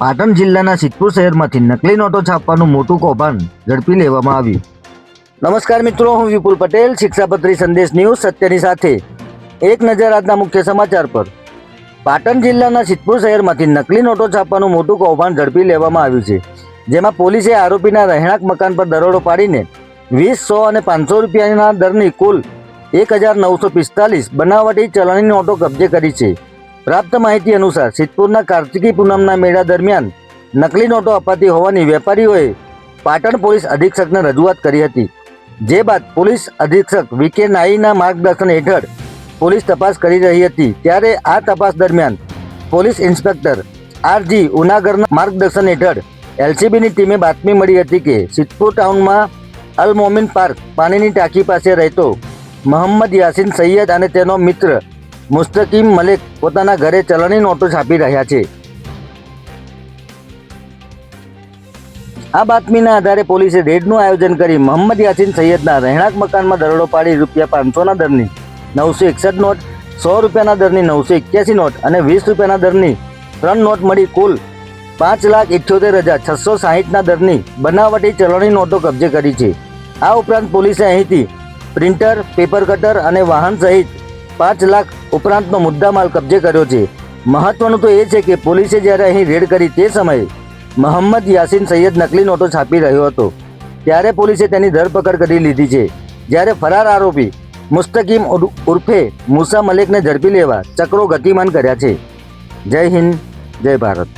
પાટણ જિલ્લાના સિદ્ધપુર શહેરમાંથી નકલી નોટો છાપવાનું મોટું કૌભાંડ ઝડપી લેવામાં આવ્યું. નમસ્કાર મિત્રો, હું વિપુલ પટેલ, શિક્ષાપત્રી સંદેશ ન્યૂઝ સત્યની સાથે. એક નજર આજના મુખ્ય સમાચાર પર. પાટણ જિલ્લાના સિદ્ધપુર શહેરમાંથી નકલી નોટો છાપવાનું મોટું કૌભાંડ ઝડપી લેવામાં આવ્યું છે, જેમાં પોલીસે આરોપીના રહેણાંક મકાન પર દરોડો પાડીને 20, 100 અને 500 રૂપિયાના દરની કુલ 1945 બનાવટી ચલણી નોટો કબજે કરી છે. પ્રાપ્ત માહિતી અનુસાર સિદ્ધપુરના કાર્તિકી પૂનમના મેળા દરમિયાન નકલી નોટો અપાતી હોવાની વેપારીઓએ પાટણ પોલીસ અધિક્ષકને રજૂઆત કરી હતી. જે બાદ પોલીસ અધિક્ષક વી.કે. નાઈના માર્ગદર્શન હેઠળ પોલીસ તપાસ કરી રહી હતી. ત્યારે આ તપાસ દરમિયાન પોલીસ ઇન્સ્પેક્ટર આર.જી. ઉનાગરના માર્ગદર્શન હેઠળ એલસીબીની ટીમે બાતમી મળી હતી કે સિદ્ધપુર ટાઉનમાં અલ મોમિન પાર્ક પાણીની ટાંકી પાસે રહેતો મોહમ્મદ યાસીન સૈયદ અને તેનો મિત્ર મુસ્તકીમ મલેક પોતાના ઘરે ચલણી નોટો છાપી રહ્યા છે. આ બાતમીના આધારે પોલીસે રેડનું આયોજન કરી મોહમ્મદ યાસીન સૈયદના રહેણાંક મકાનમાં દરોડો પાડી ₹500ના દરની 961 નોટ, ₹100ના દરની 981 નોટ અને ₹20ના દરની 3 નોટ મળી કુલ 5,78,660ના દરની બનાવટી ચલણી નોટો કબજે કરી છે. આ ઉપરાંત પોલીસે અહીંથી પ્રિન્ટર, પેપર કટર અને વાહન સહિત 5 લાખ ઉપરાંતનો મુદ્દામાલ કબજે કર્યો છે. મહત્વનું તો એ છે કે પોલીસે જ્યારે અહીં રેડ કરી તે સમયે મોહમ્મદ યાસીન સૈયદ નકલી નોટો છાપી રહ્યો હતો, ત્યારે પોલીસે તેની ધરપકડ કરી લીધી છે. જ્યારે ફરાર આરોપી મુસ્તકીમ ઉર્ફે મુસા મલેકને ઝડપી લેવા ચક્રો ગતિમાન કર્યા છે. જય હિન્દ, જય ભારત.